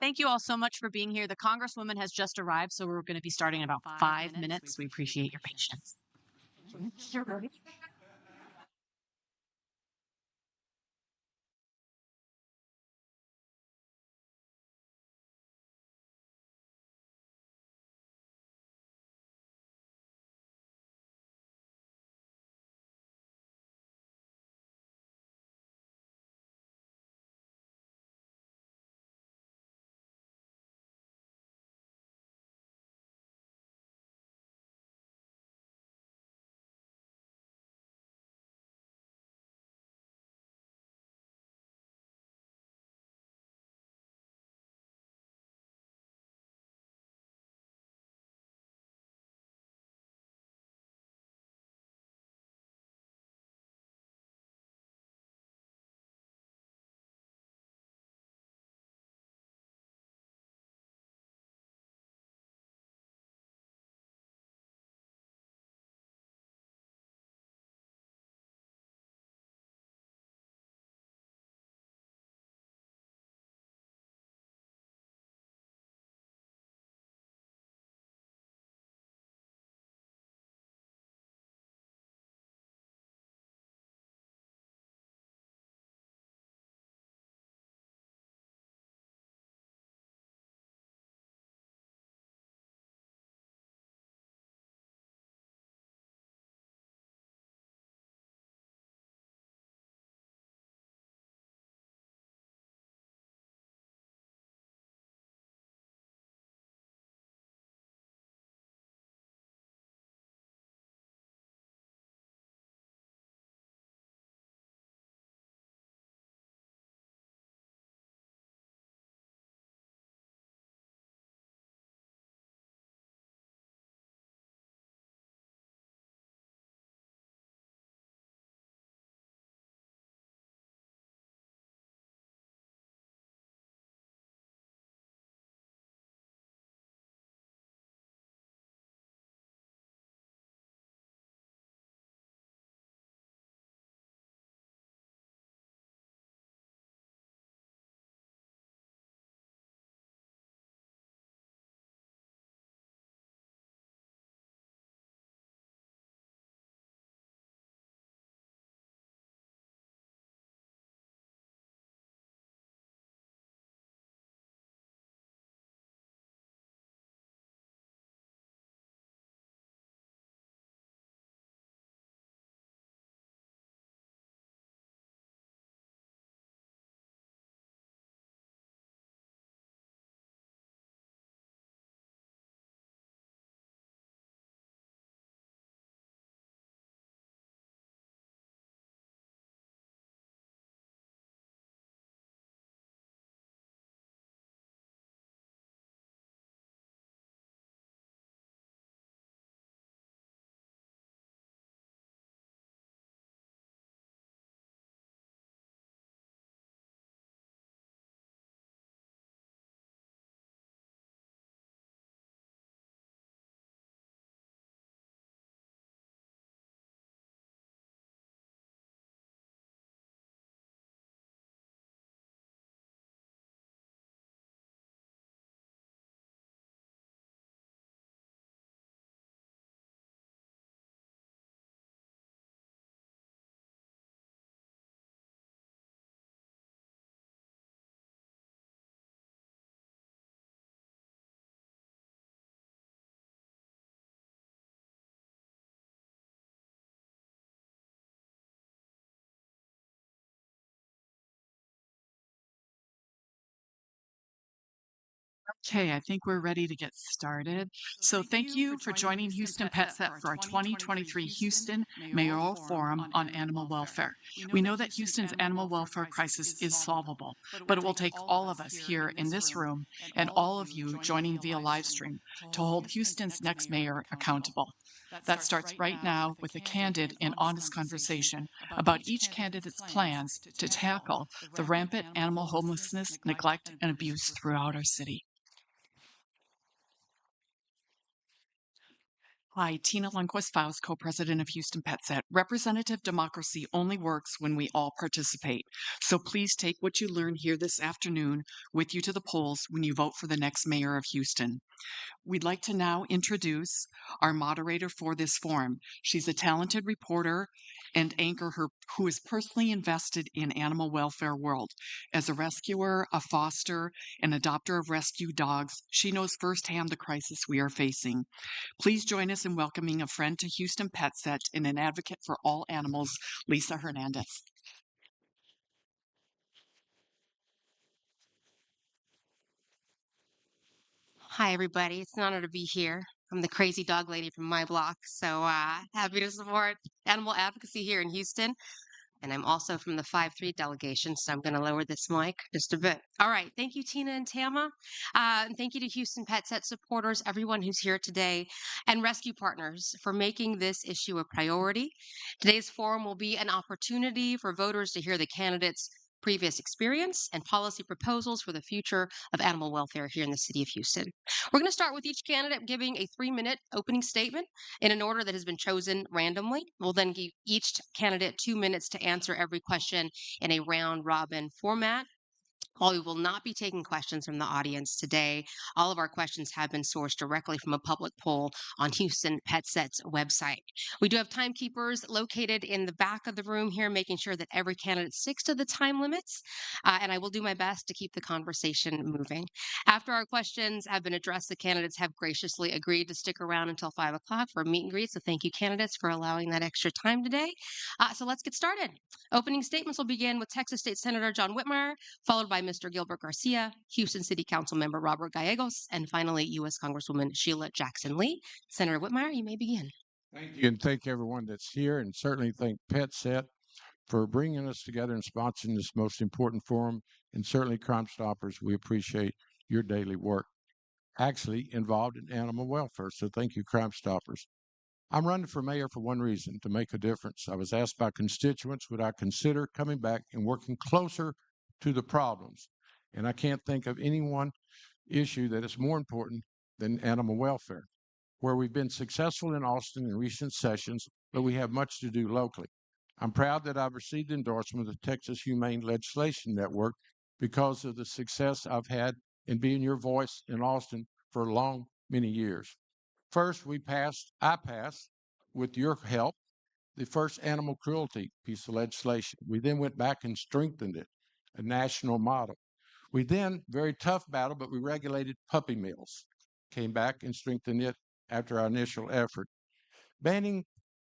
Thank you all so much for being here. The Congresswoman has just arrived, so we're going to be starting in about 5 minutes. We appreciate your patience. Okay, I think we're ready to get started. So thank you for joining Houston PetSet for our 2023 Houston Mayoral Forum on Animal Welfare. We know that Houston's animal welfare crisis is solvable, but it will take all of us here in this room and all of you joining via live stream to hold Houston's next mayor accountable. That starts right now with a candid and honest conversation about each candidate's plans to tackle the rampant animal homelessness, neglect, and abuse throughout our city. Hi, Tina Lundquist-Faust, co-president of Houston PetSet. Representative democracy only works when we all participate. So please take what you learn here this afternoon with you to the polls when you vote for the next mayor of Houston. We'd like to now introduce our moderator for this forum. She's a talented reporter and anchor who is personally invested in animal welfare world. As a rescuer, a foster, and adopter of rescue dogs, she knows firsthand the crisis we are facing. Please join us in welcoming a friend to Houston PetSet and an advocate for all animals, Lisa Hernandez. Hi, everybody. It's an honor to be here. I'm the crazy dog lady from my block, so happy to support animal advocacy here in Houston. And I'm also from the 5-3 delegation, so I'm going to lower this mic just a bit. All right. Thank you, Tina and Tama. And thank you to Houston PetSet supporters, everyone who's here today, and rescue partners for making this issue a priority. Today's forum will be an opportunity for voters to hear the candidates' previous experience and policy proposals for the future of animal welfare here in the city of Houston. We're going to start with each candidate giving a 3-minute opening statement in an order that has been chosen randomly. We'll then give each candidate 2 minutes to answer every question in a round robin format. While we will not be taking questions from the audience today, all of our questions have been sourced directly from a public poll on Houston PetSet's website. We do have timekeepers located in the back of the room here, making sure that every candidate sticks to the time limits, and I will do my best to keep the conversation moving. After our questions have been addressed, the candidates have graciously agreed to stick around until 5 o'clock for a meet and greet, so thank you, candidates, for allowing that extra time today. So let's get started. Opening statements will begin with Texas State Senator John Whitmire, followed by Mr. Gilbert Garcia, Houston City Council Member Robert Gallegos, and finally, U.S. Congresswoman Sheila Jackson Lee. Senator Whitmire, you may begin. Thank you, and thank everyone that's here, and certainly thank PetSet for bringing us together and sponsoring this most important forum, and certainly Crime Stoppers. We appreciate your daily work, actually involved in animal welfare, so thank you, Crime Stoppers. I'm running for mayor for one reason, to make a difference. I was asked by constituents, would I consider coming back and working closer to the problems? And I can't think of any one issue that is more important than animal welfare, where we've been successful in Austin in recent sessions, but we have much to do locally. I'm proud that I've received endorsement of the Texas Humane Legislation Network because of the success I've had in being your voice in Austin for many years. First, I passed, with your help, the first animal cruelty piece of legislation. We then went back and strengthened it, a national model. We then, very tough battle, but we regulated puppy mills, came back and strengthened it after our initial effort. Banning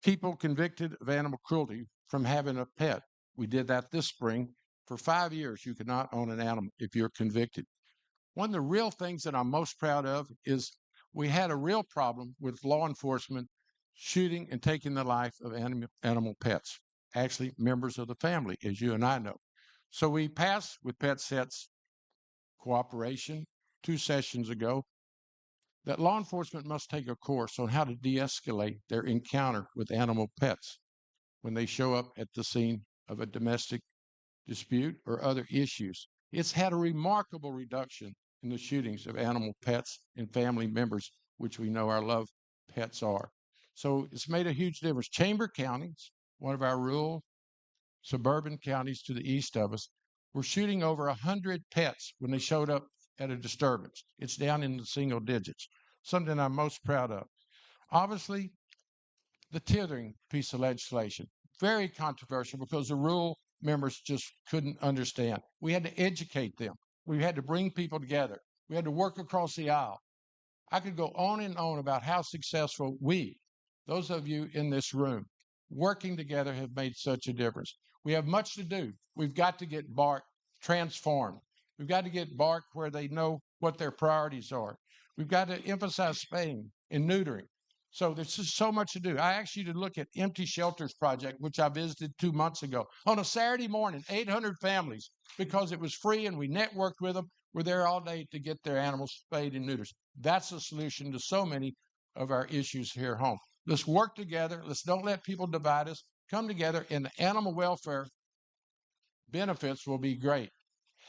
people convicted of animal cruelty from having a pet. We did that this spring. For 5 years, you cannot own an animal if you're convicted. One of the real things that I'm most proud of is we had a real problem with law enforcement shooting and taking the life of animal pets, actually members of the family, as you and I know. So we passed, with PetSet's cooperation 2 sessions ago, that law enforcement must take a course on how to de-escalate their encounter with animal pets when they show up at the scene of a domestic dispute or other issues. It's had a remarkable reduction in the shootings of animal pets and family members, which we know our love pets are. So it's made a huge difference. Chamber counties, one of our rural suburban counties to the east of us, were shooting over 100 pets when they showed up at a disturbance. It's down in the single digits, something I'm most proud of. Obviously, the tithering piece of legislation, very controversial because the rural members just couldn't understand. We had to educate them. We had to bring people together. We had to work across the aisle. I could go on and on about how successful we, those of you in this room, working together have made such a difference. We have much to do. We've got to get BARC transformed. We've got to get BARC where they know what their priorities are. We've got to emphasize spaying and neutering. So there's just so much to do. I asked you to look at Empty Shelters Project, which I visited 2 months ago. On a Saturday morning, 800 families, because it was free and we networked with them, were there all day to get their animals spayed and neutered. That's a solution to so many of our issues here at home. Let's work together. Let's don't let people divide us. Come together, and the animal welfare benefits will be great.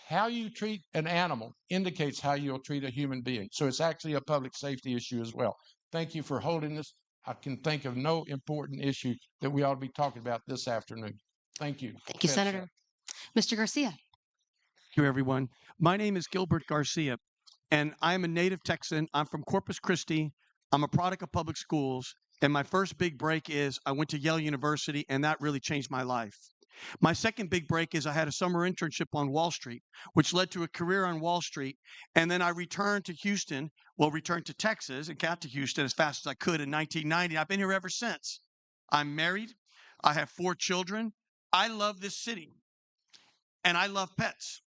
How you treat an animal indicates how you'll treat a human being. So it's actually a public safety issue as well. Thank you for holding this. I can think of no important issue that we ought to be talking about this afternoon. Thank you. Thank you, PetSet. Senator. Mr. Garcia. Thank you, everyone. My name is Gilbert Garcia, and I am a native Texan. I'm from Corpus Christi. I'm a product of public schools, and my first big break is I went to Yale University, and that really changed my life. My second big break is I had a summer internship on Wall Street, which led to a career on Wall Street, and then I returned to Houston, returned to Texas and got to Houston as fast as I could in 1990. I've been here ever since. I'm married. I have 4 children. I love this city, and I love pets.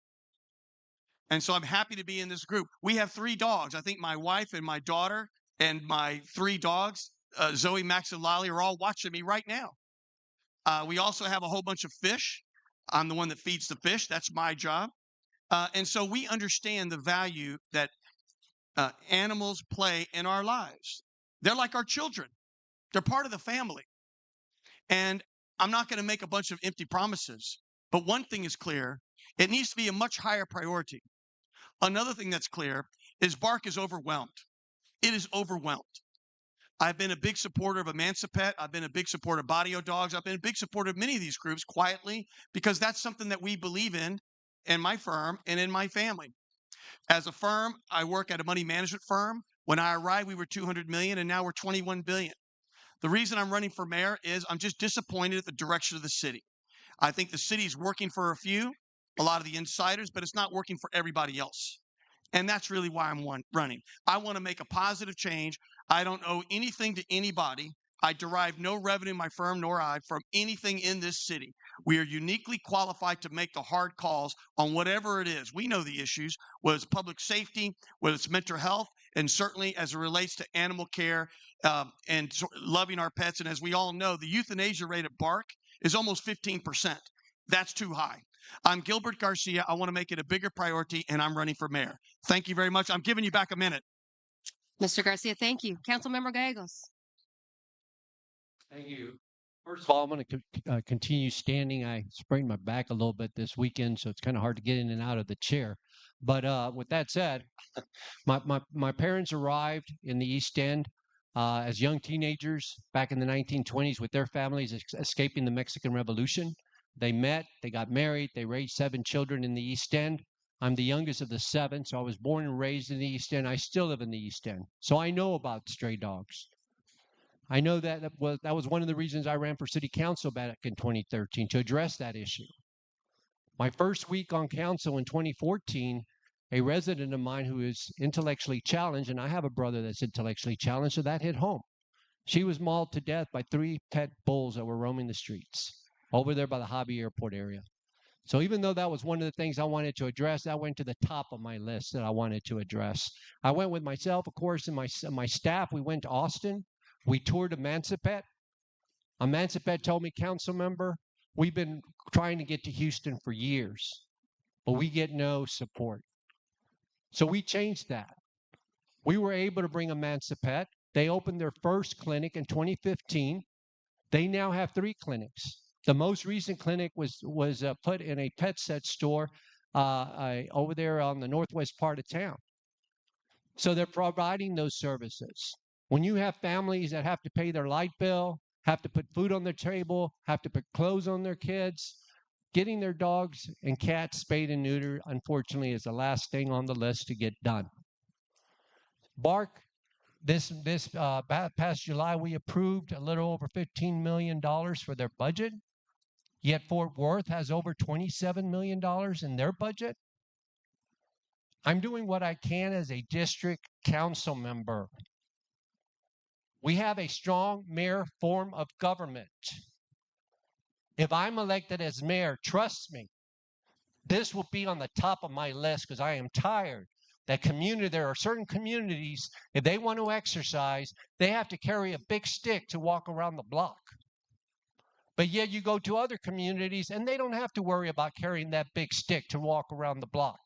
And so I'm happy to be in this group. We have 3 dogs. I think my wife and my daughter and my 3 dogs, Zoe, Max, and Lolly, are all watching me right now. We also have a whole bunch of fish. I'm the one that feeds the fish. That's my job. And so we understand the value that animals play in our lives. They're like our children. They're part of the family. And I'm not going to make a bunch of empty promises. But one thing is clear. It needs to be a much higher priority. Another thing that's clear is BARC is overwhelmed. It is overwhelmed. I've been a big supporter of Emancipet. I've been a big supporter of Bodio Dogs. I've been a big supporter of many of these groups quietly because that's something that we believe in my firm and in my family. As a firm, I work at a money management firm. When I arrived, we were 200 million and now we're 21 billion. The reason I'm running for mayor is I'm just disappointed at the direction of the city. I think the city is working for a lot of the insiders, but it's not working for everybody else. And that's really why I'm running. I want to make a positive change. I don't owe anything to anybody. I derive no revenue, my firm nor I, from anything in this city. We are uniquely qualified to make the hard calls on whatever it is. We know the issues, whether it's public safety, whether it's mental health, and certainly as it relates to animal care and loving our pets. And as we all know, the euthanasia rate at BARC is almost 15%. That's too high. I'm Gilbert Garcia. I want to make it a bigger priority, and I'm running for mayor. Thank you very much. I'm giving you back a minute. Mr. Garcia, thank you. Councilmember Gallegos. Thank you. First of all, I'm going to continue standing. I sprained my back a little bit this weekend, so it's kind of hard to get in and out of the chair. But with that said, my parents arrived in the East End as young teenagers back in the 1920s with their families escaping the Mexican Revolution. They met, they got married, they raised 7 children in the East End. I'm the youngest of the 7, so I was born and raised in the East End. I still live in the East End, so I know about stray dogs. I know that was one of the reasons I ran for city council back in 2013, to address that issue. My first week on council in 2014, a resident of mine who is intellectually challenged, and I have a brother that's intellectually challenged, so that hit home. She was mauled to death by 3 pet bulls that were roaming the streets over there by the Hobby Airport area. So even though that was one of the things I wanted to address, that went to the top of my list that I wanted to address. I went with myself, of course, and my staff. We went to Austin. We toured Emancipet. Emancipet told me, council member, we've been trying to get to Houston for years, but we get no support. So we changed that. We were able to bring Emancipet. They opened their first clinic in 2015. They now have 3 clinics. The most recent clinic was put in a PetSet's store over there on the northwest part of town. So they're providing those services. When you have families that have to pay their light bill, have to put food on their table, have to put clothes on their kids, getting their dogs and cats spayed and neutered, unfortunately, is the last thing on the list to get done. BARC, this past July, we approved a little over $15 million for their budget. Yet Fort Worth has over $27 million in their budget. I'm doing what I can as a district council member. We have a strong mayor form of government. If I'm elected as mayor, trust me, this will be on the top of my list because I am tired that there are certain communities, if they want to exercise, they have to carry a big stick to walk around the block. But yet you go to other communities and they don't have to worry about carrying that big stick to walk around the block.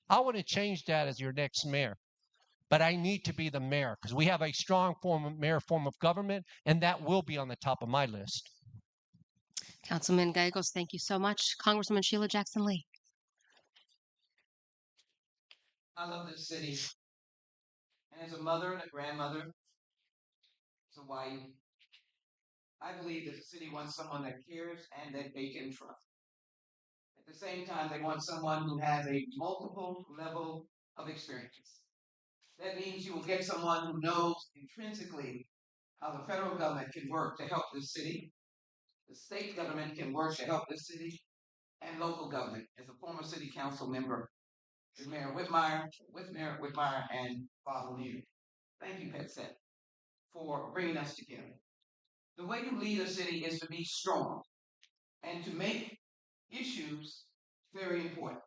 I want to change that as your next mayor. But I need to be the mayor because we have a strong mayor form of government, and that will be on the top of my list. Councilman Gallegos, thank you so much. Congresswoman Sheila Jackson-Lee. I love this city. And as a mother and a grandmother, So why? I believe that the city wants someone that cares and that they can trust. At the same time, they want someone who has a multiple level of experience. That means you will get someone who knows intrinsically how the federal government can work to help this city, the state government can work to help this city, and local government. As a former city council member, with Mayor Whitmire, and Bob O'Neill. Thank you, PetSet's, for bringing us together. The way you lead a city is to be strong and to make issues very important.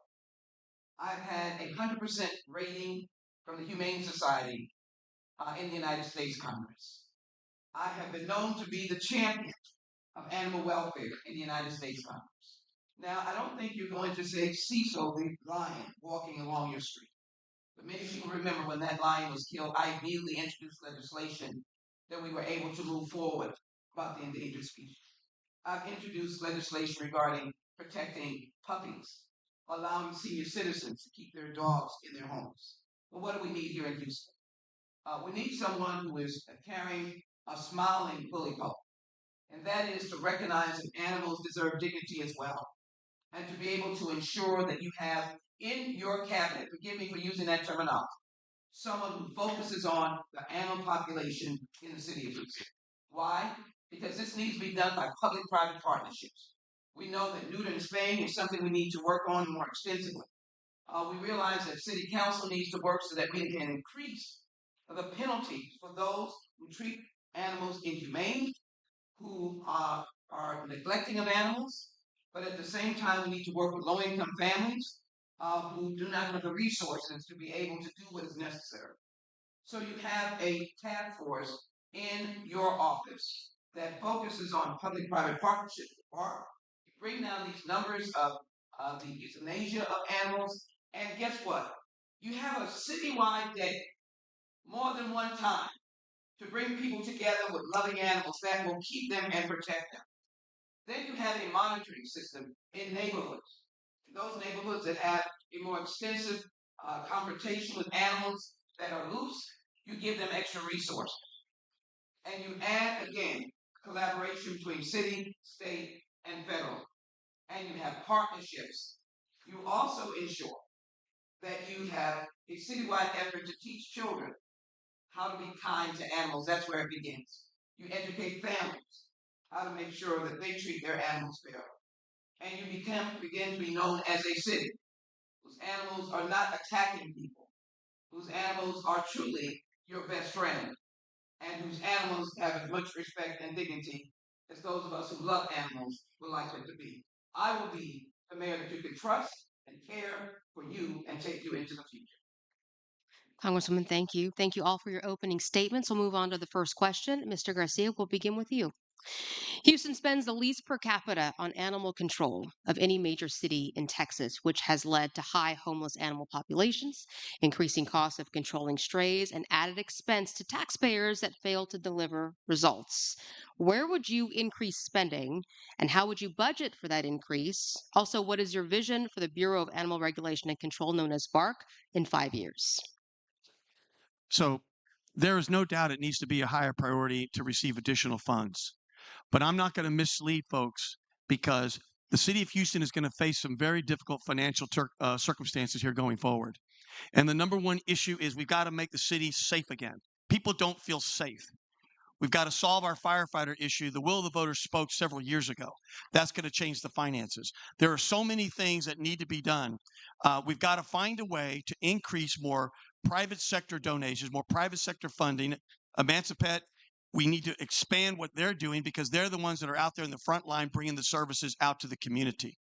I've had a 100% rating from the Humane Society in the United States Congress. I have been known to be the champion of animal welfare in the United States Congress. Now, I don't think you're going to say Cecil the lion walking along your street. But many people remember when that lion was killed, I immediately introduced legislation that we were able to move forward about the endangered species. I've introduced legislation regarding protecting puppies, allowing senior citizens to keep their dogs in their homes. But what do we need here in Houston? We need someone who is carrying a smiling bully pulpit, and that is to recognize that animals deserve dignity as well, and to be able to ensure that you have in your cabinet, forgive me for using that terminology, someone who focuses on the animal population in the city of Houston. Why? Because this needs to be done by public-private partnerships. We know that neuter and spaying is something we need to work on more extensively. We realize that city council needs to work so that we can increase the penalties for those who treat animals inhumane, who are neglecting of animals, but at the same time, we need to work with low-income families who do not have the resources to be able to do what is necessary. So you have a task force in your office that focuses on public-private partnerships. BARC. You bring down these numbers of the euthanasia of animals, and guess what? You have a citywide day, more than one time, to bring people together with loving animals that will keep them and protect them. Then you have a monitoring system in neighborhoods. In those neighborhoods that have a more extensive confrontation with animals that are loose, you give them extra resources. And you add, again, collaboration between city, state, and federal. And you have partnerships. You also ensure that you have a citywide effort to teach children how to be kind to animals. That's where it begins. You educate families how to make sure that they treat their animals fairly. And you begin to be known as a city whose animals are not attacking people, whose animals are truly your best friend, and whose animals have as much respect and dignity as those of us who love animals would like them to be. I will be the mayor that you can trust and care for you and take you into the future. Congresswoman, thank you. Thank you all for your opening statements. We'll move on to the first question. Mr. Garcia, we'll begin with you. Houston spends the least per capita on animal control of any major city in Texas, which has led to high homeless animal populations, increasing costs of controlling strays, and added expense to taxpayers that fail to deliver results. Where would you increase spending, and how would you budget for that increase? Also, what is your vision for the Bureau of Animal Regulation and Control, known as BARC, in 5 years? So there is no doubt it needs to be a higher priority to receive additional funds. But I'm not going to mislead folks, because the city of Houston is going to face some very difficult financial circumstances here going forward. And the number one issue is we've got to make the city safe again. People don't feel safe. We've got to solve our firefighter issue. The will of the voters spoke several years ago. That's going to change the finances. There are so many things that need to be done. We've got to find a way to increase more private sector donations, more private sector funding. Emancipet, we need to expand what they're doing, because they're the ones that are out there in the front line bringing the services out to the community.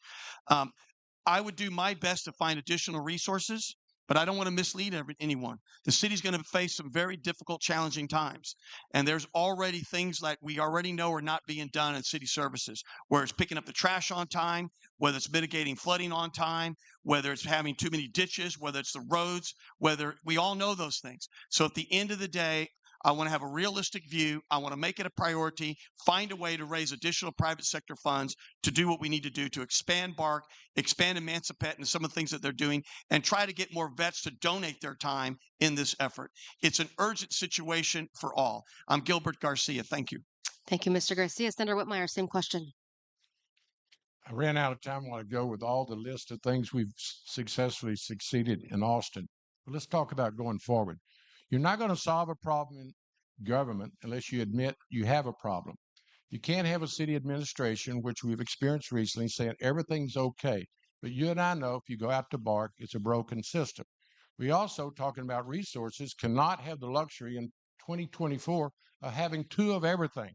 I would do my best to find additional resources, but I don't want to mislead anyone. The city's going to face some very difficult, challenging times. And there's already things that we already know are not being done in city services, where it's picking up the trash on time, whether it's mitigating flooding on time, whether it's having too many ditches, whether it's the roads, whether we all know those things. So at the end of the day, I want to have a realistic view. I want to make it a priority, find a way to raise additional private sector funds to do what we need to do to expand BARC, expand Emancipet and some of the things that they're doing, and try to get more vets to donate their time in this effort. It's an urgent situation for all. I'm Gilbert Garcia. Thank you. Thank you, Mr. Garcia. Senator Whitmire, same question. I ran out of time a while ago with all the list of things we've successfully succeeded in Austin. But let's talk about going forward. You're not going to solve a problem in government unless you admit you have a problem. You can't have a city administration, which we've experienced recently, saying everything's okay. But you and I know if you go out to BARC, it's a broken system. We also, talking about resources, cannot have the luxury in 2024 of having two of everything.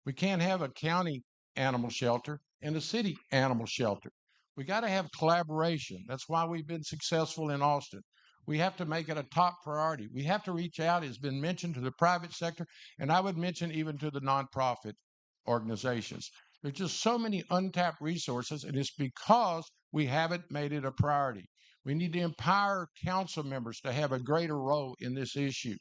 We can't have a county animal shelter and a city animal shelter. We got to have collaboration. That's why we've been successful in Austin. We have to make it a top priority. We have to reach out, as been mentioned, to the private sector, and I would mention even to the nonprofit organizations. There's just so many untapped resources, and it's because we haven't made it a priority. We need to empower council members to have a greater role in this issue.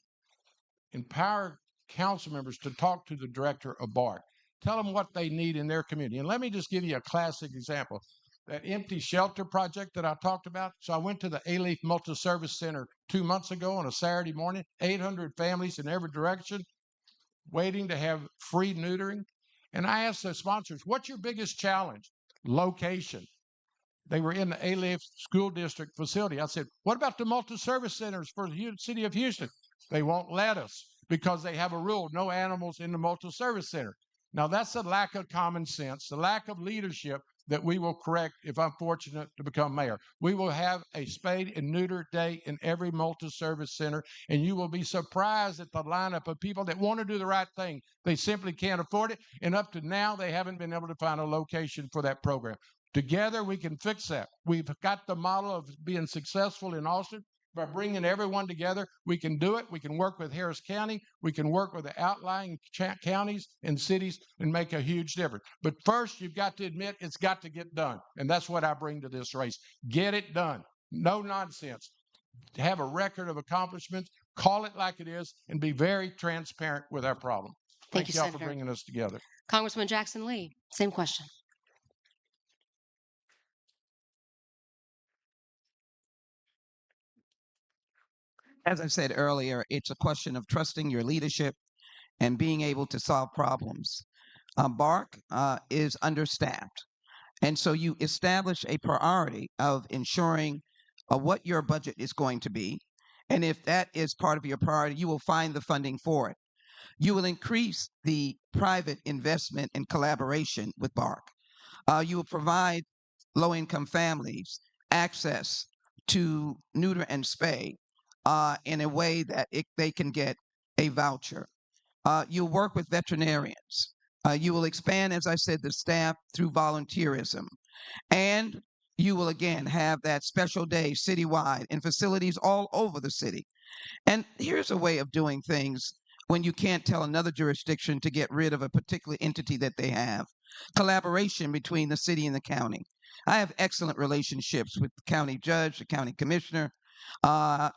Empower council members to talk to the director of BARC. Tell them what they need in their community. And let me just give you a classic example. That empty shelter project that I talked about. So I went to the A-Leaf Multi-Service Center 2 months ago on a Saturday morning, 800 families in every direction waiting to have free neutering. And I asked the sponsors, what's your biggest challenge? Location. They were in the A-Leaf School District facility. I said, what about the multi-service centers for the city of Houston? They won't let us because they have a rule, no animals in the multi-service center. Now, that's a lack of common sense, the lack of leadership that we will correct if I'm fortunate to become mayor. We will have a spade and neuter day in every multi-service center, and you will be surprised at the lineup of people that want to do the right thing. They simply can't afford it, and up to now, they haven't been able to find a location for that program. Together, we can fix that. We've got the model of being successful in Austin. By bringing everyone together, we can do it. We can work with Harris County. We can work with the outlying counties and cities and make a huge difference. But first, you've got to admit it's got to get done. And that's what I bring to this race. Get it done. No nonsense. Have a record of accomplishments, call it like it is, and be very transparent with our problem. Thank you, y'all Senator. for bringing us together. Congressman Jackson Lee, same question. As I said earlier, it's a question of trusting your leadership and being able to solve problems. BARC is understaffed. And so you establish a priority of ensuring what your budget is going to be. And if that is part of your priority, you will find the funding for it. You will increase the private investment and collaboration with BARC. You will provide low-income families access to neuter and spay in a way that they can get a voucher. You'll work with veterinarians. You will expand, as I said, the staff through volunteerism. And you will again have that special day citywide in facilities all over the city. And here's a way of doing things when you can't tell another jurisdiction to get rid of a particular entity that they have. Collaboration between the city and the county. I have excellent relationships with the county judge, the county commissioner,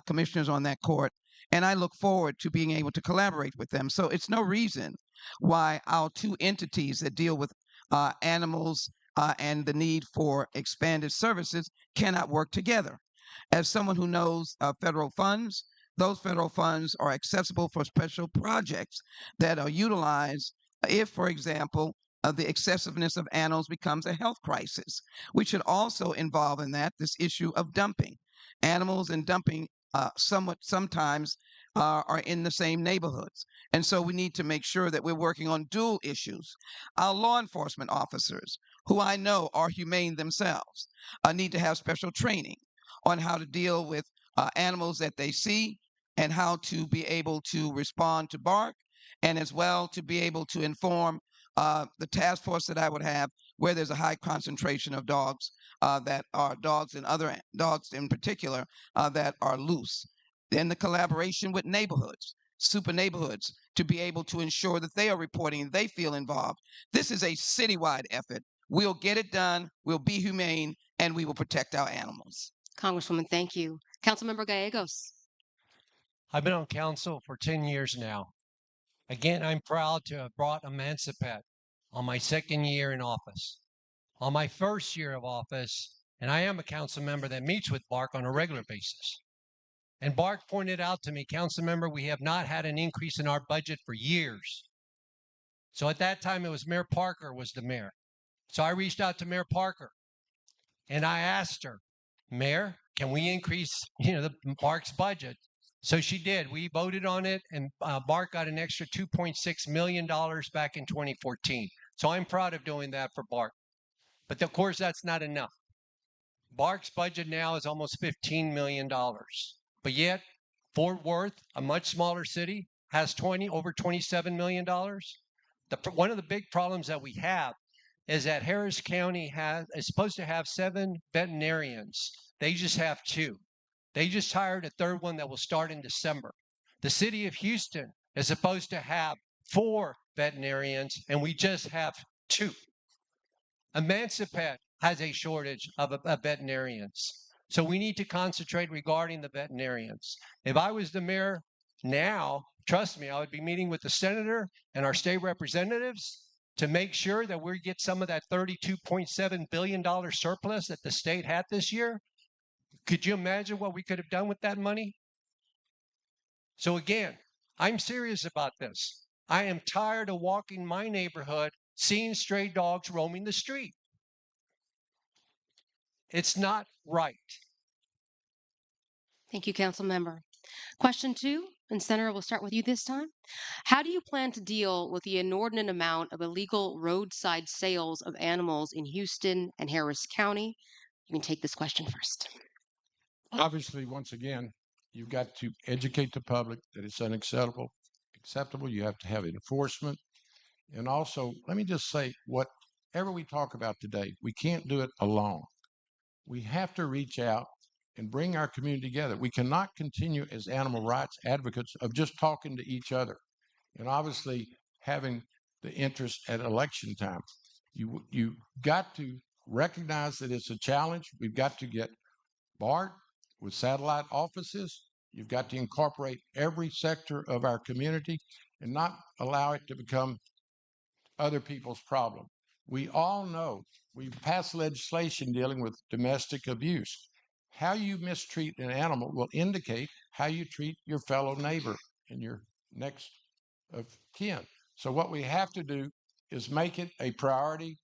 commissioners on that court, and I look forward to being able to collaborate with them. So it's no reason why our two entities that deal with animals and the need for expanded services cannot work together. As someone who knows federal funds, those federal funds are accessible for special projects that are utilized if, for example, the excessiveness of animals becomes a health crisis. We should also involve in that this issue of dumping. Animals and dumping sometimes are in the same neighborhoods. And so we need to make sure that we're working on dual issues. Our law enforcement officers, who I know are humane themselves, need to have special training on how to deal with animals that they see and how to be able to respond to BARC, and as well to be able to inform the task force that I would have where there's a high concentration of dogs that are dogs and other dogs in particular that are loose. Then the collaboration with neighborhoods, super neighborhoods, to be able to ensure that they are reporting and they feel involved. This is a citywide effort. We'll get it done, we'll be humane, and we will protect our animals. Congresswoman, thank you. Councilmember Gallegos. I've been on council for 10 years now, Again, I'm proud to have brought Emancipate on my second year in office. On my first year of office, and I am a council member that meets with BARC on a regular basis. And BARC pointed out to me, council member, we have not had an increase in our budget for years. So at that time, it was Mayor Parker was the mayor. So I reached out to Mayor Parker and I asked her, Mayor, can we increase, the BARC's budget? So she did. We voted on it, and BARC got an extra $2.6 million back in 2014. So I'm proud of doing that for BARC. But of course, that's not enough. BARC's budget now is almost $15 million. But yet, Fort Worth, a much smaller city, has over $27 million. One of the big problems that we have is that Harris County is supposed to have 7 veterinarians. They just have 2. They just hired a third one that will start in December. The city of Houston is supposed to have 4 veterinarians, and we just have 2. Emancipate has a shortage of veterinarians. So we need to concentrate regarding the veterinarians. If I was the mayor now, trust me, I would be meeting with the senator and our state representatives to make sure that we get some of that $32.7 billion surplus that the state had this year. Could you imagine what we could have done with that money? So again, I'm serious about this. I am tired of walking my neighborhood, seeing stray dogs roaming the street. It's not right. Thank you, Council Member. Question 2, and Senator, we'll start with you this time. How do you plan to deal with the inordinate amount of illegal roadside sales of animals in Houston and Harris County? You can take this question first. Obviously, once again, you've got to educate the public that it's unacceptable. You have to have enforcement. And also, let me just say, whatever we talk about today, we can't do it alone. We have to reach out and bring our community together. We cannot continue as animal rights advocates of just talking to each other and obviously having the interest at election time. You got to recognize that it's a challenge. We've got to get BARC with satellite offices. You've got to incorporate every sector of our community and not allow it to become other people's problem. We all know we've passed legislation dealing with domestic abuse. How you mistreat an animal will indicate how you treat your fellow neighbor and your next of kin. So what we have to do is make it a priority.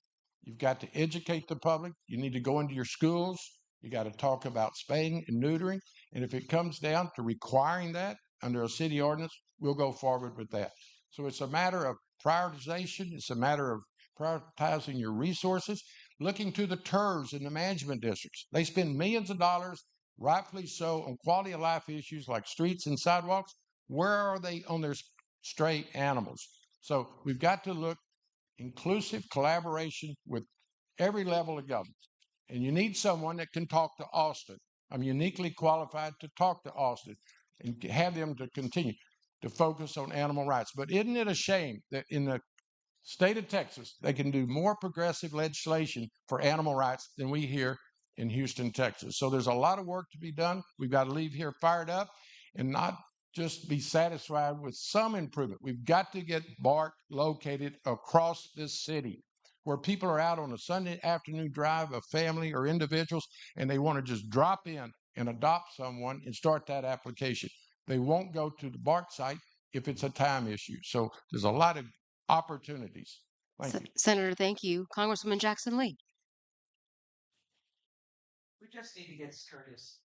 You've got to educate the public. You need to go into your schools. You got to talk about spaying and neutering. And if it comes down to requiring that under a city ordinance, we'll go forward with that. So it's a matter of prioritization. It's a matter of prioritizing your resources, looking to the TERS and the management districts. They spend millions of dollars, rightfully so, on quality of life issues like streets and sidewalks. Where are they on their stray animals? So we've got to look inclusive collaboration with every level of government. And you need someone that can talk to Austin. I'm uniquely qualified to talk to Austin and have them to continue to focus on animal rights. But isn't it a shame that in the state of Texas, they can do more progressive legislation for animal rights than we here in Houston, Texas? So there's a lot of work to be done. We've got to leave here fired up and not just be satisfied with some improvement. We've got to get BARC located across this city where people are out on a Sunday afternoon drive, a family or individuals, and they want to just drop in and adopt someone and start that application. They won't go to the BARC site if it's a time issue. So there's a lot of opportunities. Thank you. Senator, thank you. Congresswoman Jackson Lee. We just need to get serious.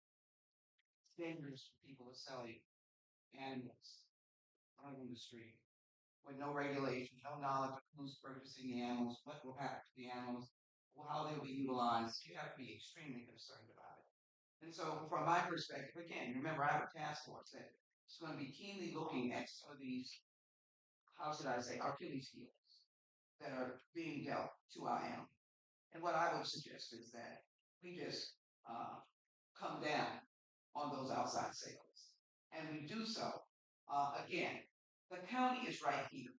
It's dangerous for people to selling animals on the street with no regulation, no knowledge of who's purchasing the animals, what will happen to the animals, how they will be utilized. You have to be extremely concerned about it. And so, from my perspective, again, remember I have a task force that is going to be keenly looking at some of these, how should I say, Achilles heels that are being dealt to our animals. And what I would suggest is that we just come down on those outside sales. And we do so, again, the county is right here.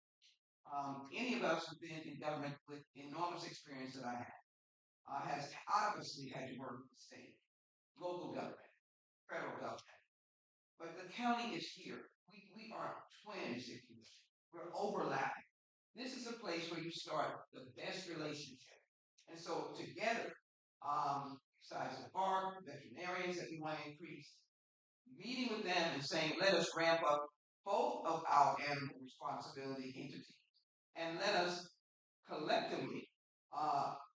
Any of us who've been in government with enormous experience that I have has obviously had to work with the state, local government, federal government. But the county is here. We are twins, if you will. we're overlapping. This is a place where you start the best relationship. And so together, besides the BARC, veterinarians that we want to increase, meeting with them and saying, let us ramp up both of our animal responsibility entities and let us collectively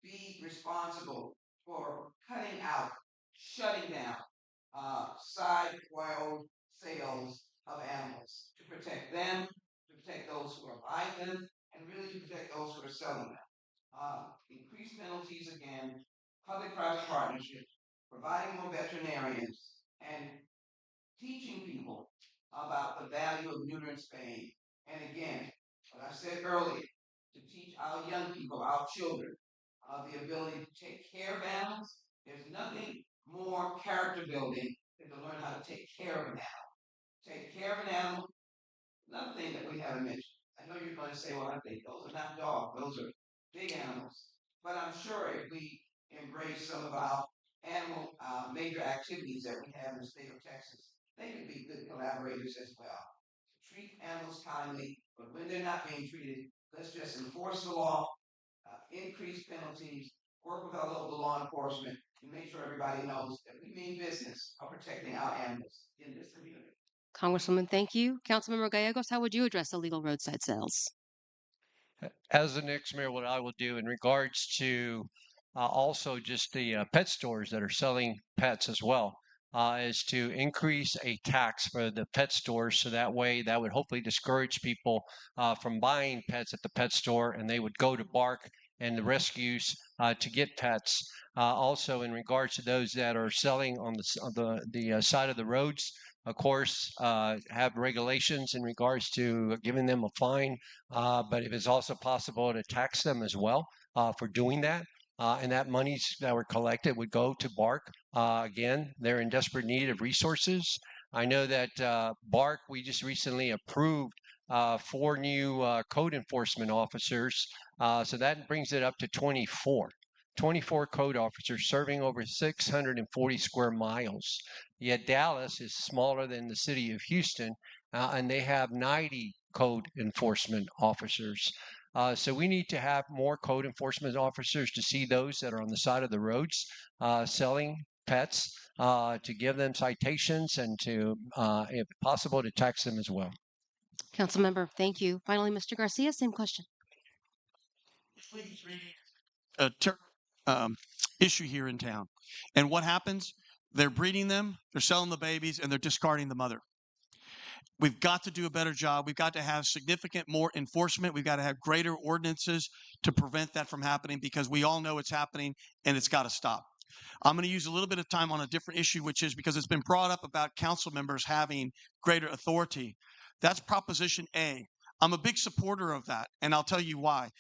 be responsible for cutting out, shutting down side wild sales of animals to protect them, to protect those who are buying them, and really to protect those who are selling them. Increased penalties again, public-private partnerships, providing more veterinarians, and teaching people about the value of neuter and spaying. And again, what I said earlier, to teach our young people, our children, the ability to take care of animals. There's nothing more character building than to learn how to take care of an animal. Take care of an animal. Another thing that we haven't mentioned. I know you're going to say, well, I think those are not dogs, those are big animals. But I'm sure if we embrace some of our animal major activities that we have in the state of Texas, they could be good collaborators as well. Treat animals kindly, but when they're not being treated, let's just enforce the law, increase penalties, work with our local law enforcement, and make sure everybody knows that we mean business of protecting our animals in this community. Congresswoman, thank you. Councilmember Gallegos, how would you address illegal roadside sales? As the next mayor, what I will do in regards to also just the pet stores that are selling pets as well is to increase a tax for the pet stores. So that way, that would hopefully discourage people from buying pets at the pet store, and they would go to BARC and the rescues to get pets. Also, in regards to those that are selling on the side of the roads, of course, have regulations in regards to giving them a fine, but if it's also possible to tax them as well for doing that. And that monies that were collected would go to BARC. Again, they're in desperate need of resources. I know that BARC, we just recently approved 4 new code enforcement officers. So that brings it up to 24. 24 code officers serving over 640 square miles. Yet Dallas is smaller than the city of Houston, and they have 90 code enforcement officers. So we need to have more code enforcement officers to see those that are on the side of the roads selling pets, to give them citations and to, if possible, to tax them as well. Councilmember, thank you. Finally, Mr. Garcia, same question. Issue here in town. And what happens? They're breeding them, they're selling the babies, and they're discarding the mother. We've got to do a better job. We've got to have significant more enforcement. We've got to have greater ordinances to prevent that from happening, because we all know it's happening and it's got to stop. I'm going to use a little bit of time on a different issue, which is because it's been brought up about council members having greater authority. That's Proposition A. I'm a big supporter of that, and I'll tell you why.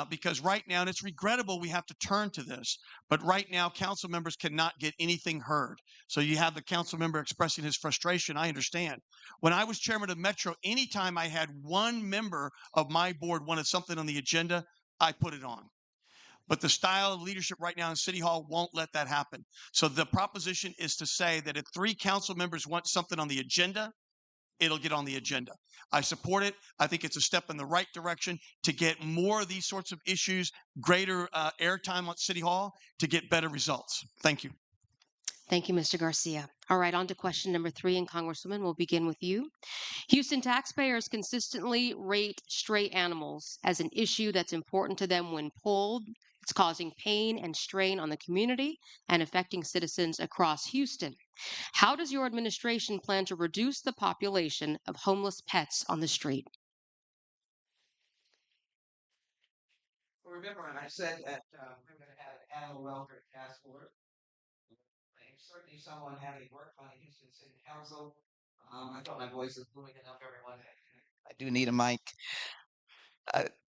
Because right now, and it's regrettable we have to turn to this, but right now, council members cannot get anything heard. So you have the council member expressing his frustration. I understand. When I was chairman of Metro, anytime I had one member of my board wanted something on the agenda, I put it on. But the style of leadership right now in City Hall won't let that happen. So the proposition is to say that if 3 council members want something on the agenda, it'll get on the agenda. I support it. I think it's a step in the right direction to get more of these sorts of issues, greater airtime at City Hall to get better results. Thank you. Thank you, Mr. Garcia. All right, on to question number 3, and Congresswoman, we'll begin with you. Houston taxpayers consistently rate stray animals as an issue that's important to them when pulled. It's causing pain and strain on the community and affecting citizens across Houston. How does your administration plan to reduce the population of homeless pets on the street? Well, remember when I said that we're going to have an animal welfare task force? Certainly someone having worked on Houston City Council. I thought my voice was booming enough, everyone. I do need a mic.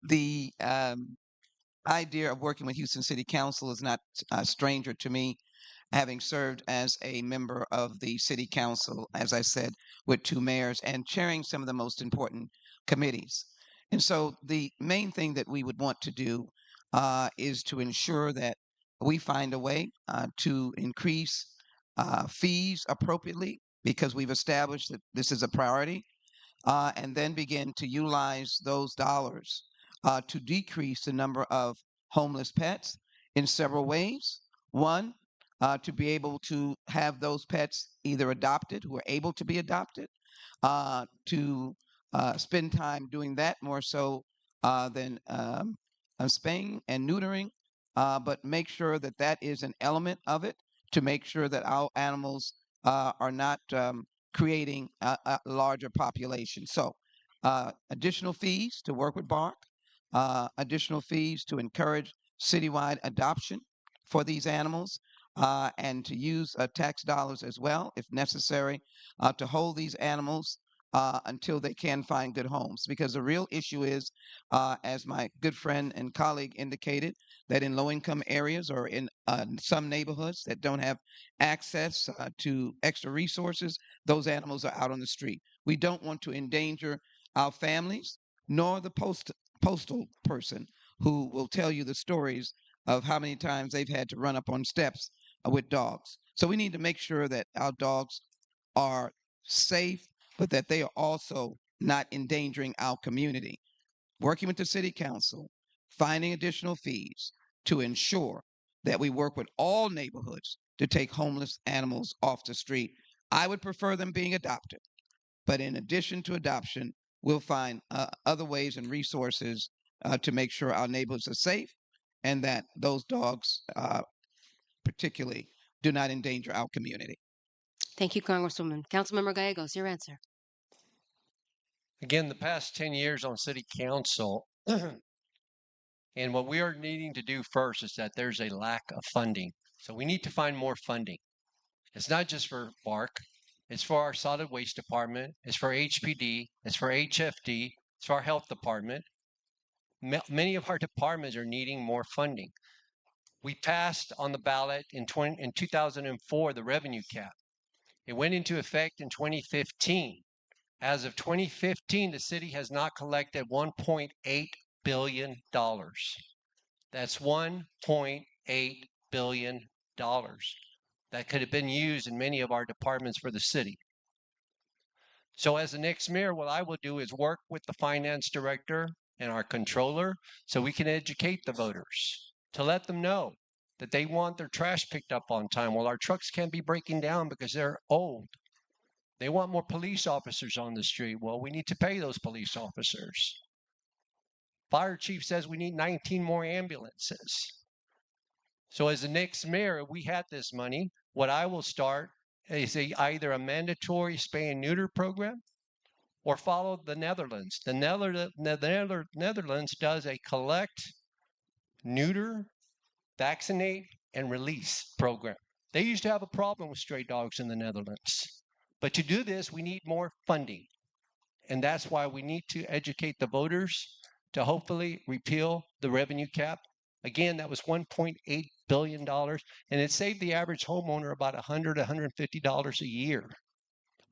The idea of working with Houston City Council is not a stranger to me, having served as a member of the City Council, as I said, with 2 mayors and chairing some of the most important committees. And so the main thing that we would want to do is to ensure that we find a way to increase fees appropriately, because we've established that this is a priority. and then begin to utilize those dollars to decrease the number of homeless pets in several ways. One, to be able to have those pets either adopted, who are able to be adopted, to spend time doing that more so than spaying and neutering, but make sure that that is an element of it to make sure that our animals are not creating a larger population. So, additional fees to work with BARC, additional fees to encourage citywide adoption for these animals, and to use tax dollars as well, if necessary, to hold these animals until they can find good homes. Because the real issue is, as my good friend and colleague indicated, that in low income areas or in some neighborhoods that don't have access to extra resources, those animals are out on the street. We don't want to endanger our families nor the postal person who will tell you the stories of how many times they've had to run up on steps with dogs. So we need to make sure that our dogs are safe, but that they are also not endangering our community. Working with the city council, finding additional fees to ensure that we work with all neighborhoods to take homeless animals off the street. I would prefer them being adopted, but in addition to adoption, we'll find other ways and resources to make sure our neighborhoods are safe and that those dogs, particularly, do not endanger our community. Thank you, Congresswoman. Councilmember Gallegos, your answer. Again, the past 10 years on city council, and what we are needing to do first is that there's a lack of funding. So we need to find more funding. It's not just for BARC. It's for our solid waste department. It's for HPD. It's for HFD. It's for our health department. Many of our departments are needing more funding. We passed on the ballot in 2004 the revenue cap. It went into effect in 2015. As of 2015, the city has not collected $1.8 billion. That's $1.8 billion that could have been used in many of our departments for the city. So as the next mayor, what I will do is work with the finance director and our controller so we can educate the voters to let them know that they want their trash picked up on time. Well, our trucks can't be breaking down because they're old. They want more police officers on the street. Well, we need to pay those police officers. Fire chief says we need 19 more ambulances. So as the next mayor, if we had this money, what I will start is either a mandatory spay and neuter program or follow the Netherlands. The Netherlands does a collect, neuter, vaccinate, and release program. They used to have a problem with stray dogs in the Netherlands. But to do this, we need more funding. And that's why we need to educate the voters to hopefully repeal the revenue cap. Again, that was $1.8 billion, and it saved the average homeowner about $100, $150 a year.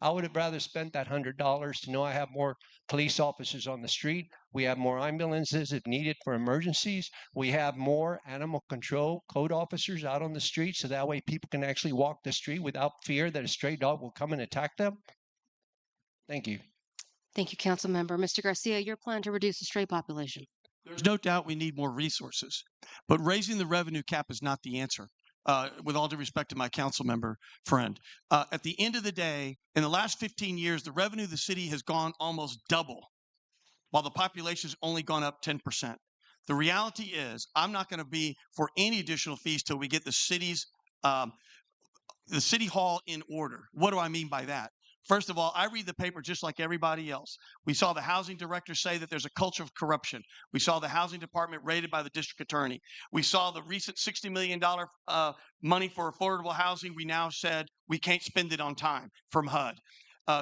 I would have rather spent that $100 to know I have more police officers on the street. We have more ambulances if needed for emergencies. We have more animal control code officers out on the street, so that way people can actually walk the street without fear that a stray dog will come and attack them. Thank you. Thank you, Councilmember. Mr. Garcia, your plan to reduce the stray population. There's no doubt we need more resources, but raising the revenue cap is not the answer. With all due respect to my council member friend, at the end of the day, in the last 15 years, the revenue of the city has gone almost double, while the population has only gone up 10%. The reality is, I'm not going to be for any additional fees till we get the city hall in order. What do I mean by that? First of all, I read the paper just like everybody else. We saw the housing director say that there's a culture of corruption. We saw the housing department raided by the district attorney. We saw the recent $60 million money for affordable housing. We now said we can't spend it on time from HUD.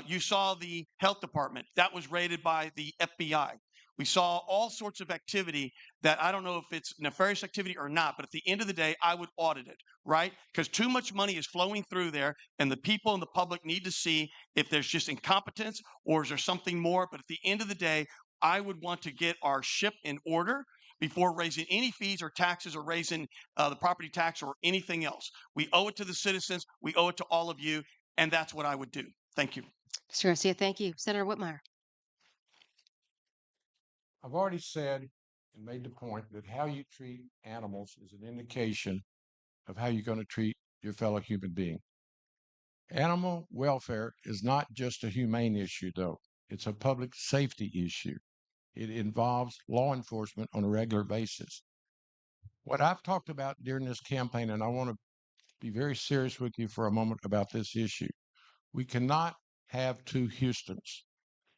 You saw the health department. That was raided by the FBI. We saw all sorts of activity that I don't know if it's nefarious activity or not, but at the end of the day, I would audit it, right? Because too much money is flowing through there, and the people and the public need to see if there's just incompetence or is there something more. But at the end of the day, I would want to get our ship in order before raising any fees or taxes or raising the property tax or anything else. We owe it to the citizens. We owe it to all of you, and that's what I would do. Thank you. Mr. Garcia, thank you. Senator Whitmire. I've already said and made the point that how you treat animals is an indication of how you're going to treat your fellow human being. Animal welfare is not just a humane issue, though. It's a public safety issue. It involves law enforcement on a regular basis. What I've talked about during this campaign, and I want to be very serious with you for a moment about this issue. We cannot have two Houstons.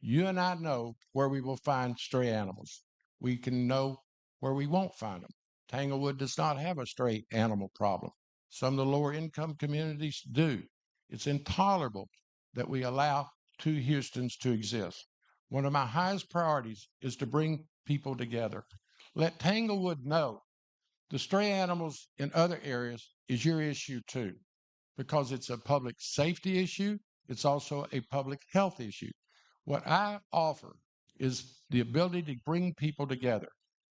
You and I know where we will find stray animals. We can know where we won't find them. Tanglewood does not have a stray animal problem. Some of the lower income communities do. It's intolerable that we allow two Houstons to exist. One of my highest priorities is to bring people together. Let Tanglewood know the stray animals in other areas is your issue too, because it's a public safety issue. It's also a public health issue. What I offer is the ability to bring people together.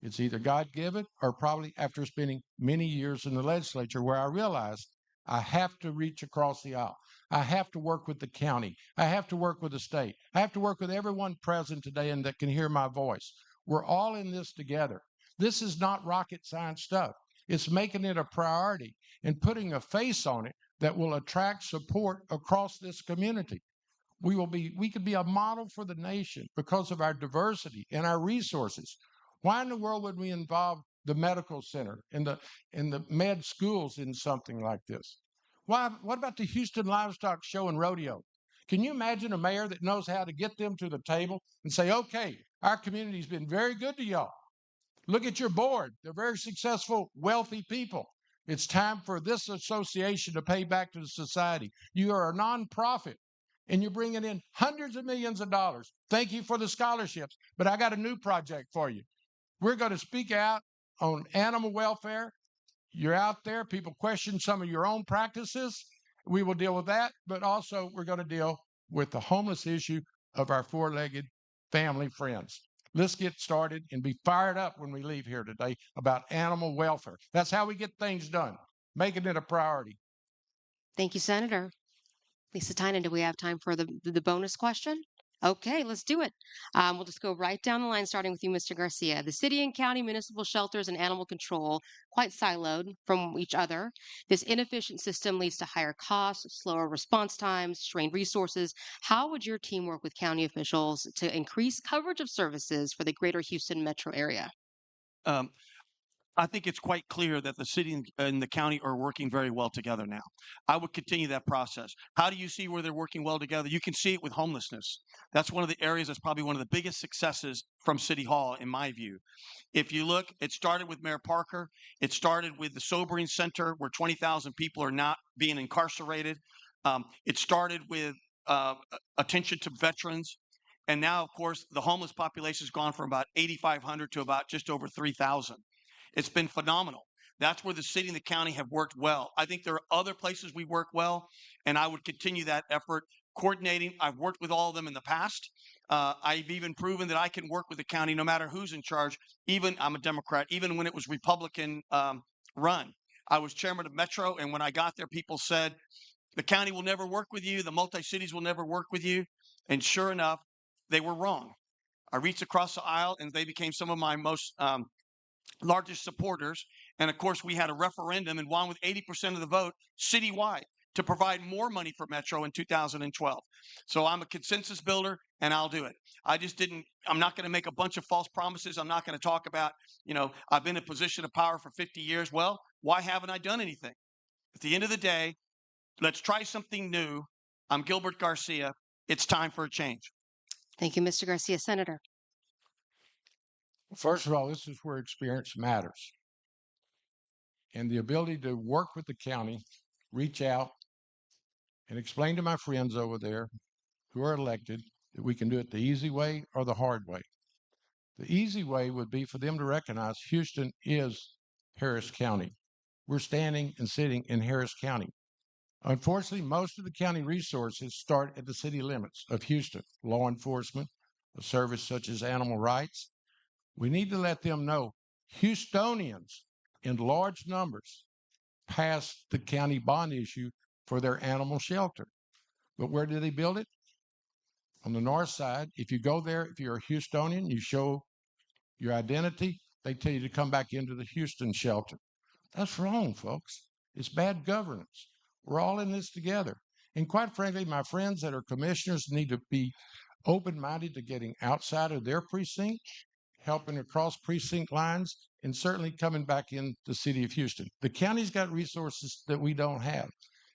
It's either God-given or probably after spending many years in the legislature where I realized I have to reach across the aisle. I have to work with the county. I have to work with the state. I have to work with everyone present today and that can hear my voice. We're all in this together. This is not rocket science stuff. It's making it a priority and putting a face on it that will attract support across this community. We could be a model for the nation because of our diversity and our resources. Why in the world would we involve the medical center and the med schools in something like this? Why? What about the Houston Livestock Show and Rodeo? Can you imagine a mayor that knows how to get them to the table and say, okay, our community's been very good to y'all. Look at your board. They're very successful, wealthy people. It's time for this association to pay back to the society. You are a nonprofit and you're bringing in hundreds of millions of dollars. Thank you for the scholarships, but I got a new project for you. We're going to speak out on animal welfare. You're out there, people question some of your own practices. We will deal with that, but also we're going to deal with the homeless issue of our four-legged family friends. Let's get started and be fired up when we leave here today about animal welfare. That's how we get things done, making it a priority. Thank you, Senator. Lisa Tynan, do we have time for the bonus question? Okay, let's do it. We'll just go right down the line, starting with you, Mr. Garcia. The city and county municipal shelters and animal control quite siloed from each other. This inefficient system leads to higher costs, slower response times, strained resources. How would your team work with county officials to increase coverage of services for the greater Houston metro area? Um, I think it's quite clear that the city and the county are working very well together now. I would continue that process. How do you see where they're working well together? You can see it with homelessness. That's one of the areas that's probably one of the biggest successes from City Hall, in my view. If you look, it started with Mayor Parker. It started with the Sobering Center, where 20,000 people are not being incarcerated. It started with attention to veterans. And now, of course, the homeless population has gone from about 8,500 to about just over 3,000. It's been phenomenal. That's where the city and the county have worked well. I think there are other places we work well, and I would continue that effort. Coordinating, I've worked with all of them in the past. I've even proven that I can work with the county no matter who's in charge. Even I'm a Democrat, even when it was Republican run. I was chairman of Metro, and when I got there, people said, the county will never work with you. The multi-cities will never work with you. And sure enough, they were wrong. I reached across the aisle, and they became some of my most largest supporters. And of course, we had a referendum and won with 80% of the vote citywide to provide more money for Metro in 2012. So I'm a consensus builder and I'll do it. I'm not going to make a bunch of false promises. I'm not going to talk about, I've been in a position of power for 50 years. Well, why haven't I done anything? At the end of the day, let's try something new. I'm Gilbert Garcia. It's time for a change. Thank you, Mr. Garcia. Senator. First of all, this is where experience matters. And the ability to work with the county, reach out, and explain to my friends over there who are elected that we can do it the easy way or the hard way. The easy way would be for them to recognize Houston is Harris County. We're standing and sitting in Harris County. Unfortunately, most of the county resources start at the city limits of Houston. Law enforcement, a service such as animal rights. We need to let them know Houstonians in large numbers passed the county bond issue for their animal shelter. But where did they build it? On the north side. If you go there, if you're a Houstonian, you show your identity, they tell you to come back into the Houston shelter. That's wrong, folks. It's bad governance. We're all in this together. And quite frankly, my friends that are commissioners need to be open-minded to getting outside of their precinct, helping across precinct lines, and certainly coming back in the city of Houston. The county's got resources that we don't have.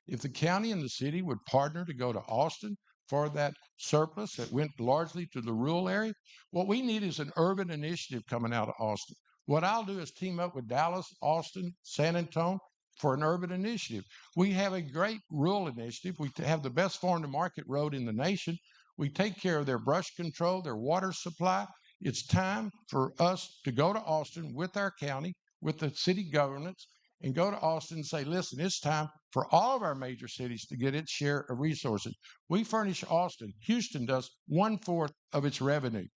If the county and the city would partner to go to Austin for that surplus that went largely to the rural area, what we need is an urban initiative coming out of Austin. What I'll do is team up with Dallas, Austin, San Antonio for an urban initiative. We have a great rural initiative. We have the best farm to market road in the nation. We take care of their brush control, their water supply. It's time for us to go to Austin with our county, with the city governments, and go to Austin and say, listen, it's time for all of our major cities to get its share of resources. We furnish Austin. Houston does 1/4 of its revenue.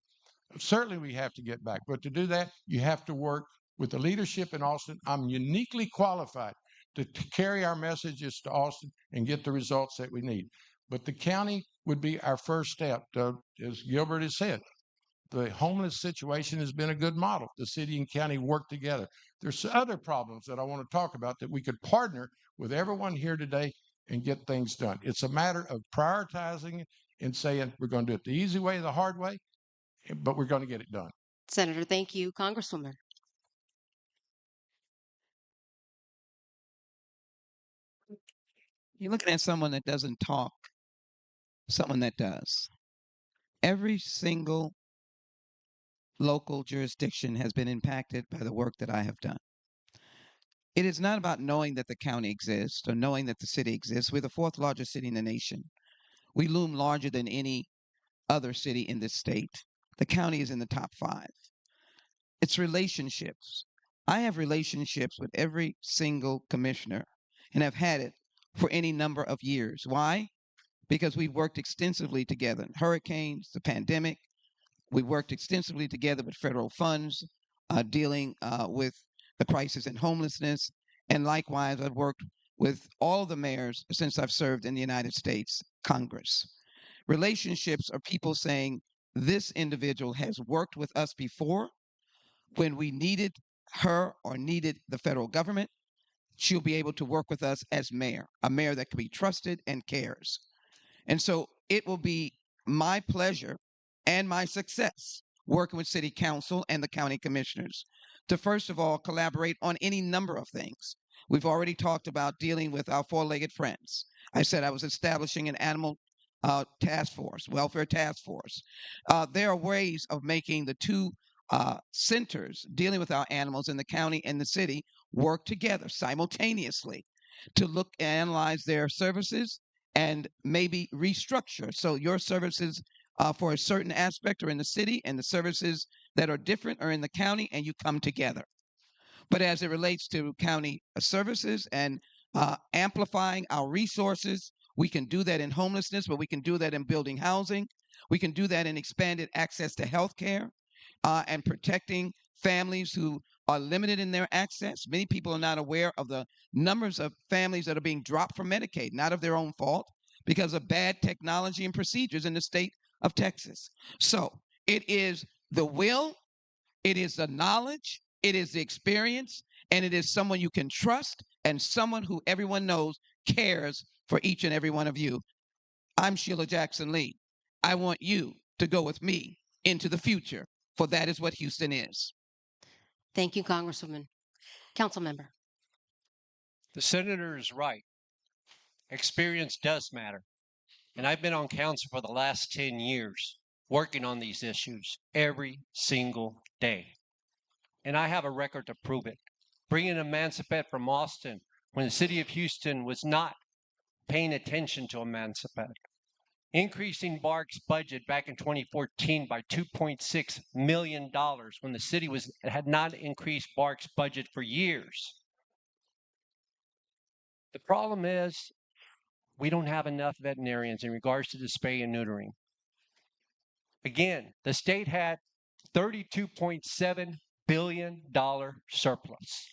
Certainly we have to get back, but to do that, you have to work with the leadership in Austin. I'm uniquely qualified to carry our messages to Austin and get the results that we need. But the county would be our first step. As Gilbert has said, the homeless situation has been a good model. The city and county work together. There's other problems that I want to talk about that we could partner with everyone here today and get things done. It's a matter of prioritizing and saying we're going to do it the easy way, the hard way, but we're going to get it done. Senator, thank you. Congresswoman. You're looking at someone that doesn't talk, someone that does. Every single local jurisdiction has been impacted by the work that I have done. It is not about knowing that the county exists or knowing that the city exists. We're the 4th largest city in the nation. We loom larger than any other city in this state. The county is in the top 5. It's relationships. I have relationships with every single commissioner and have had it for any number of years. Why? Because we've worked extensively together in hurricanes, the pandemic. We worked extensively together with federal funds dealing with the crisis in homelessness. And likewise, I've worked with all the mayors since I've served in the United States Congress. Relationships are people saying, this individual has worked with us before when we needed her or needed the federal government. She'll be able to work with us as mayor, a mayor that can be trusted and cares. And so it will be my pleasure and my success working with city council and the county commissioners to, first of all, collaborate on any number of things. We've already talked about dealing with our 4-legged friends. I said I was establishing an animal task force, welfare task force. There are ways of making the two centers dealing with our animals in the county and the city work together simultaneously to look and analyze their services and maybe restructure. So your services for a certain aspect are in the city and the services that are different are in the county, and you come together. But as it relates to county services and amplifying our resources, we can do that in homelessness, but we can do that in building housing. We can do that in expanded access to health care and protecting families who are limited in their access. Many people are not aware of the numbers of families that are being dropped from Medicaid, not of their own fault, because of bad technology and procedures in the state of Texas. So it is the will, it is the knowledge, it is the experience, and it is someone you can trust and someone who everyone knows cares for each and every one of you. I'm Sheila Jackson Lee. I want you to go with me into the future, for that is what Houston is. Thank you, Congresswoman. Council member. The senator is right. Experience does matter. And I've been on council for the last 10 years, working on these issues every single day. And I have a record to prove it. Bringing Emancipate from Austin when the city of Houston was not paying attention to Emancipate. Increasing BARC's budget back in 2014 by $2.6 million when the city had not increased BARC's budget for years. The problem is we don't have enough veterinarians in regards to the spay and neutering. Again, the state had $32.7 billion surplus.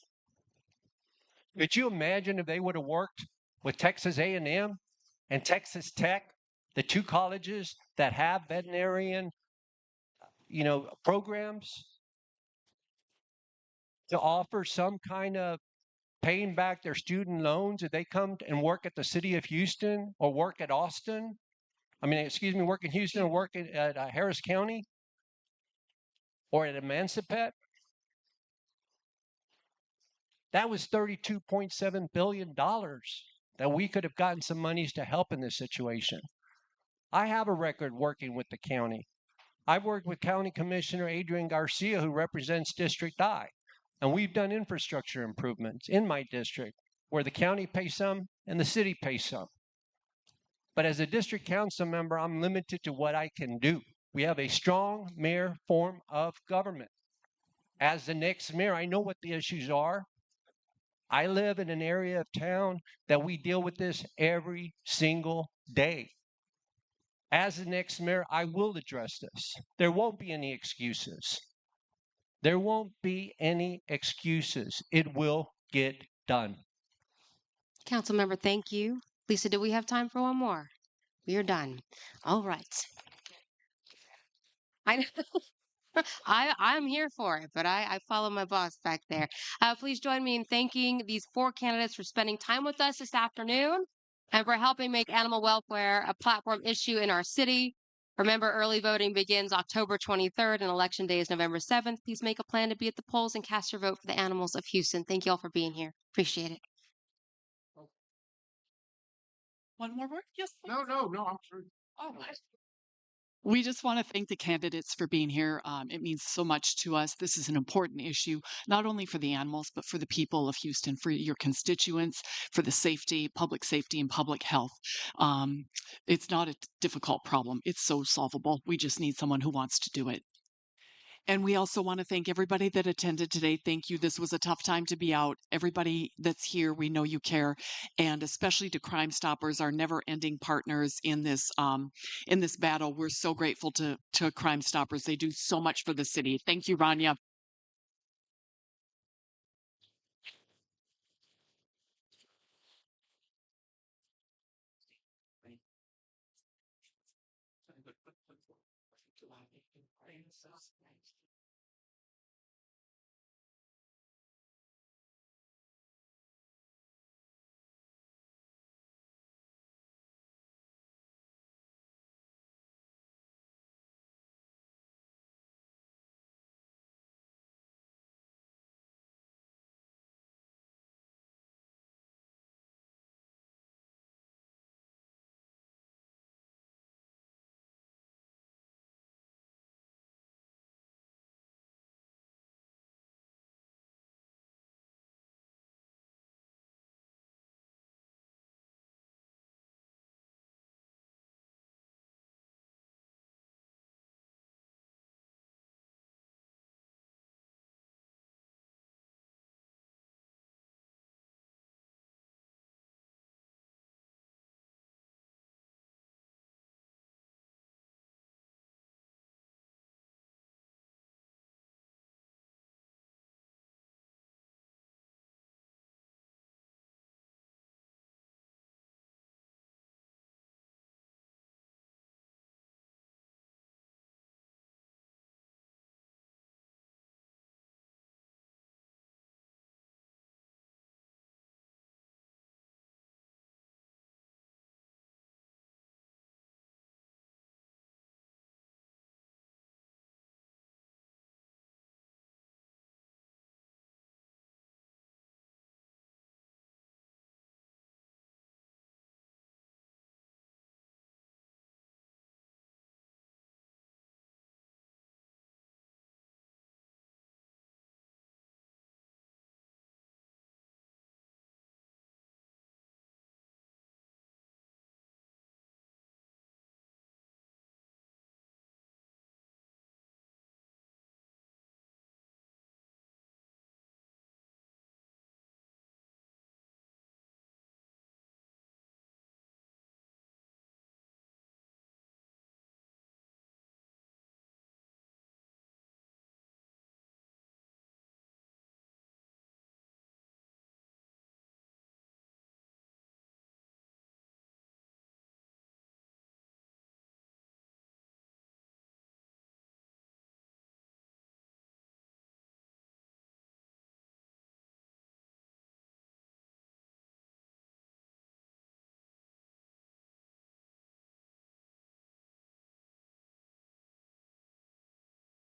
Could you imagine if they would have worked with Texas A&M and Texas Tech, the two colleges that have veterinarian, programs? to offer some kind of paying back their student loans if they come and work at the city of Houston or work at Austin? I mean, excuse me, work in Houston or work at Harris County or at Emancipate? That was $32.7 billion that we could have gotten some monies to help in this situation. I have a record working with the county. I've worked with County Commissioner Adrian Garcia, who represents District I, and we've done infrastructure improvements in my district where the county pays some and the city pays some. But as a district council member, I'm limited to what I can do. We have a strong mayor form of government. As the next mayor, I know what the issues are. I live in an area of town that we deal with this every single day. As the next mayor, I will address this. There won't be any excuses. There won't be any excuses. It will get done. Councilmember, thank you. Lisa, do we have time for one more? We are done. All right. I I'm here for it, but I follow my boss back there. Please join me in thanking these 4 candidates for spending time with us this afternoon and for helping make animal welfare a platform issue in our city. Remember, early voting begins October 23rd and Election Day is November 7th. Please make a plan to be at the polls and cast your vote for the animals of Houston. Thank you all for being here. Appreciate it. One more word? Yes. No, I'm through. Oh, we just want to thank the candidates for being here. It means so much to us. This is an important issue, not only for the animals, but for the people of Houston, for your constituents, for the safety, public safety, and public health. It's not a difficult problem. It's so solvable. We just need someone who wants to do it. And we also want to thank everybody that attended today. Thank you. This was a tough time to be out. Everybody that's here, we know you care, and especially to Crime Stoppers, our never-ending partners in this battle. We're so grateful to Crime Stoppers. They do so much for the city. Thank you, Rania.